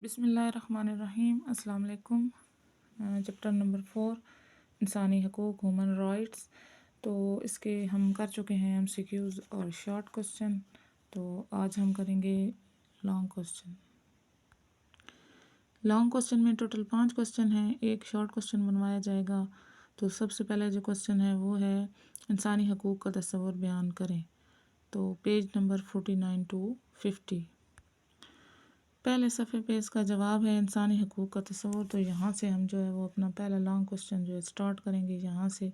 بسم اللہ الرحمن الرحیم۔ السلام علیکم۔ چیپٹر نمبر 4 انسانی حقوق ہیومن رائٹس۔ تو اس کے ہم کر چکے ہیں MCQs اور شارٹ کوسچن، تو آج ہم کریں گے لانگ کوسچن۔ لانگ کوسچن میں ٹوٹل 5 کوسچن ہیں، ایک شارٹ کوسچن بنوایا جائے گا۔ تو سب سے پہلے جو کوسچن ہے وہ ہے انسانی حقوق کا تصور بیان کریں۔ تو پیج نمبر 49 to 50 پہلے صفحے پہ اس کا جواب ہے انسانی حقوق کا تصور۔ تو یہاں سے ہم جو ہے وہ اپنا پہلا لانگ کوسچن جو ہے سٹارٹ کریں گے یہاں سے،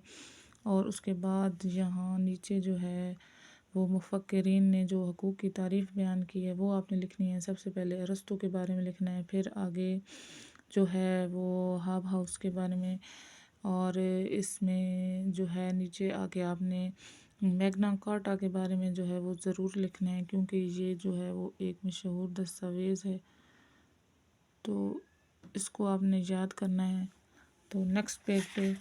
اور اس کے بعد یہاں نیچے جو ہے وہ مفکرین نے جو حقوق کی تعریف بیان کی ہے وہ آپ نے لکھنی ہے۔ سب سے پہلے ارسطو کے بارے میں لکھنا ہے، پھر آگے جو ہے وہ ہاب ہاؤس کے بارے میں، اور اس میں جو ہے نیچے آگے آپ نے میگنا کارٹا کے بارے میں جو ہے وہ ضرور لکھنا ہے، کیونکہ یہ جو ہے وہ ایک مشہور دستاویز ہے، تو اس کو آپ نے یاد کرنا ہے۔ تو نیکسٹ پیج پہ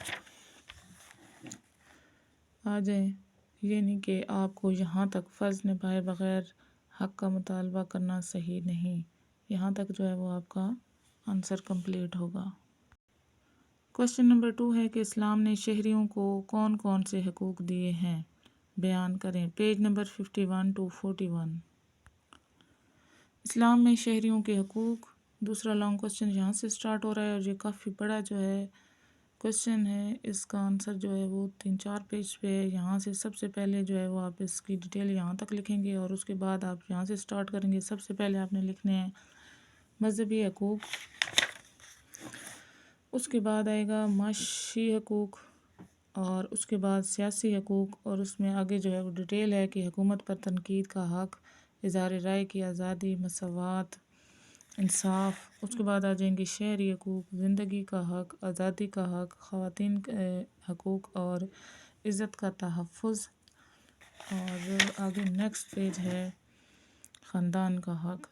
آ جائیں۔ یہ نہیں کہ آپ کو یہاں تک فرض نبھائے بغیر حق کا مطالبہ کرنا صحیح نہیں، یہاں تک جو ہے وہ آپ کا آنسر کمپلیٹ ہوگا۔ کوسچن نمبر 2 ہے کہ اسلام نے شہریوں کو کون کون سے حقوق دیے ہیں، بیان کریں۔ پیج نمبر 51 to 41 اسلام میں شہریوں کے حقوق، دوسرا لانگ کوسچن یہاں سے سٹارٹ ہو رہا ہے، اور یہ کافی بڑا جو ہے کوسچن ہے، اس کا آنسر جو ہے وہ 3-4 پیج پہ ہے۔ یہاں سے سب سے پہلے جو ہے وہ آپ اس کی ڈیٹیل یہاں تک لکھیں گے، اور اس کے بعد آپ یہاں سے سٹارٹ کریں گے۔ سب سے پہلے آپ نے لکھنے ہیں مذہبی حقوق، اس کے بعد آئے گا معاشی حقوق، اور اس کے بعد سیاسی حقوق، اور اس میں آگے جو ہے وہ ڈیٹیل ہے کہ حکومت پر تنقید کا حق، اظہار رائے کی آزادی، مساوات، انصاف۔ اس کے بعد آ جائیں گے شہری حقوق، زندگی کا حق، آزادی کا حق، خواتین کے حقوق اور عزت کا تحفظ، اور آگے نیکسٹ پیج ہے خاندان کا حق۔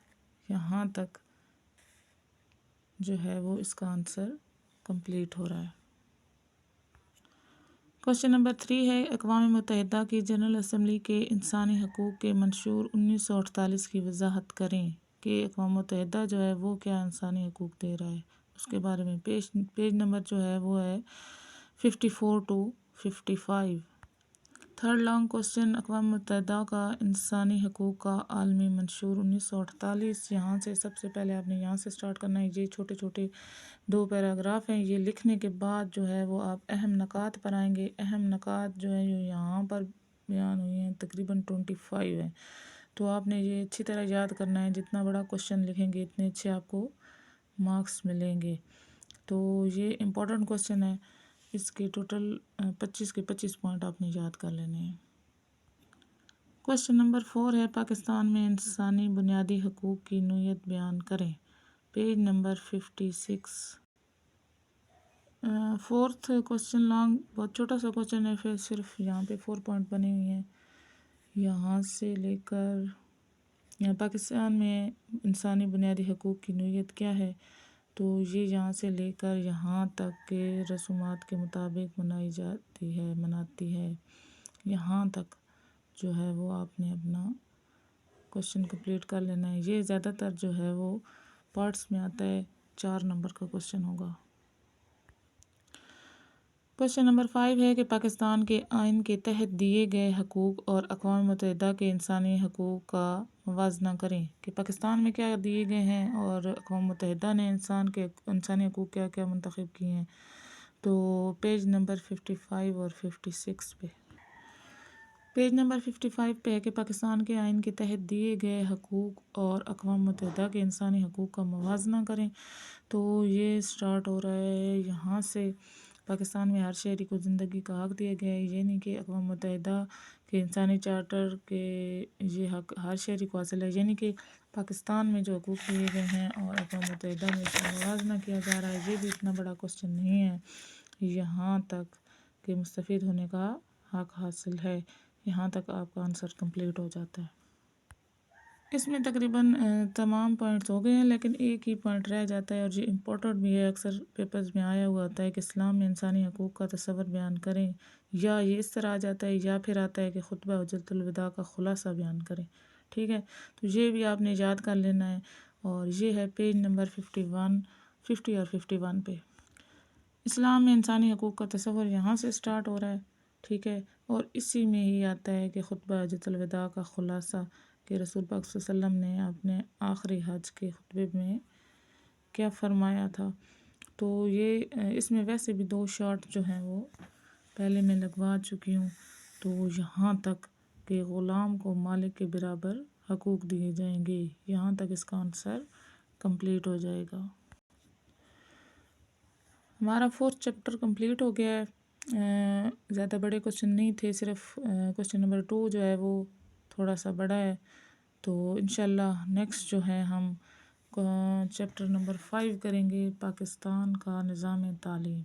یہاں تک جو ہے وہ اس کا آنسر کمپلیٹ ہو رہا ہے۔ کوسچن نمبر 3 ہے اقوام متحدہ کی جنرل اسمبلی کے انسانی حقوق کے منشور 1948 کی وضاحت کریں کہ اقوام متحدہ جو ہے وہ کیا انسانی حقوق دے رہا ہے، اس کے بارے میں۔ پیج نمبر جو ہے وہ ہے 54 to 55 تھرڈ لانگ کوسچن اقوام متحدہ کا انسانی حقوق کا عالمی منشور 1948، یہاں سے سب سے پہلے آپ نے یہاں سے سٹارٹ کرنا ہے۔ یہ چھوٹے چھوٹے 2 پیراگراف ہیں، یہ لکھنے کے بعد جو ہے وہ آپ اہم نکات پر آئیں گے۔ اہم نکات جو ہیں جو یہاں پر بیان ہوئی ہیں تقریباً 25 ہیں، تو آپ نے یہ اچھی طرح یاد کرنا ہے۔ جتنا بڑا کوسچن لکھیں گے اتنے اچھے آپ کو مارکس ملیں گے۔ تو یہ امپورٹنٹ کوسچن ہے، اس کے ٹوٹل 25 کے 25 پوائنٹ آپ نے یاد کر لینے ہیں۔ کوسچن نمبر 4 ہے پاکستان میں انسانی بنیادی حقوق کی نوعیت بیان کریں۔ Page number 56 fourth question long بہت چھوٹا سا کوسچن ہے، پھر صرف یہاں پہ 4 پوائنٹ بنے ہوئے ہیں۔ یہاں سے لے کر پاکستان میں انسانی بنیادی حقوق کی نوعیت کیا ہے، تو یہ یہاں سے لے کر یہاں تک کہ رسومات کے مطابق مناتی ہے، یہاں تک جو ہے وہ آپ نے اپنا کوسچن کمپلیٹ کر لینا ہے۔ یہ زیادہ تر جو ہے وہ پارٹس میں آتا ہے، 4 نمبر کا کوسچن ہوگا۔ کوسچن نمبر 5 ہے کہ پاکستان کے آئین کے تحت دیے گئے حقوق اور اقوام متحدہ کے انسانی حقوق کا موازنہ کریں، کہ پاکستان میں کیا دیے گئے ہیں اور اقوام متحدہ نے انسانی حقوق کیا کیا منتخب کیے ہیں۔ تو پیج نمبر 55 اور 56 پہ پیج نمبر 55 پہ ہے کہ پاکستان کے آئین کے تحت دیے گئے حقوق اور اقوام متحدہ کے انسانی حقوق کا موازنہ کریں۔ تو یہ سٹارٹ ہو رہا ہے یہاں سے، پاکستان میں ہر شہری کو زندگی کا حق دیا گیا ہے، یہ نہیں کہ اقوام متحدہ کے انسانی چارٹر کے یہ حق ہر شہری کو حاصل ہے، یعنی کہ پاکستان میں جو حقوق دیے گئے ہیں اور اقوام متحدہ میں جو موازنہ کیا جا رہا ہے، یہ بھی اتنا بڑا کوسچن نہیں ہے۔ یہاں تک کہ مستفید ہونے کا حق حاصل ہے، یہاں تک آپ کا آنسر کمپلیٹ ہو جاتا ہے۔ اس میں تقریباً تمام پوائنٹس ہو گئے ہیں، لیکن ایک ہی پوائنٹ رہ جاتا ہے، اور یہ امپورٹنٹ بھی ہے، اکثر پیپرز میں آیا ہوا ہوتا ہے کہ اسلام میں انسانی حقوق کا تصور بیان کریں، یا یہ اس طرح آ جاتا ہے، یا پھر آتا ہے کہ خطبہ حجۃ الوداع کا خلاصہ بیان کریں۔ ٹھیک ہے، تو یہ بھی آپ نے یاد کر لینا ہے، اور یہ ہے پیج نمبر 50 اور 51 پہ۔ اسلام میں انسانی حقوق کا تصور یہاں سے سٹارٹ ہو رہا ہے، ٹھیک ہے، اور اسی میں ہی آتا ہے کہ خطبہ حجۃ الوداع کا خلاصہ کہ رسول پاک صلی اللہ علیہ وسلم نے اپنے آخری حج کے خطبے میں کیا فرمایا تھا۔ تو یہ اس میں ویسے بھی 2 شارٹ جو ہیں وہ پہلے میں لگوا چکی ہوں، تو یہاں تک کہ غلام کو مالک کے برابر حقوق دیے جائیں گے، یہاں تک اس کا آنسر کمپلیٹ ہو جائے گا۔ ہمارا 4تھ چیپٹر کمپلیٹ ہو گیا ہے۔ زیادہ بڑے کوشچن نہیں تھے، صرف کوشچن نمبر 2 جو ہے وہ تھوڑا سا بڑا ہے، تو انشاءاللہ نیکسٹ جو ہے ہم چیپٹر نمبر 5 کریں گے، پاکستان کا نظام تعلیم۔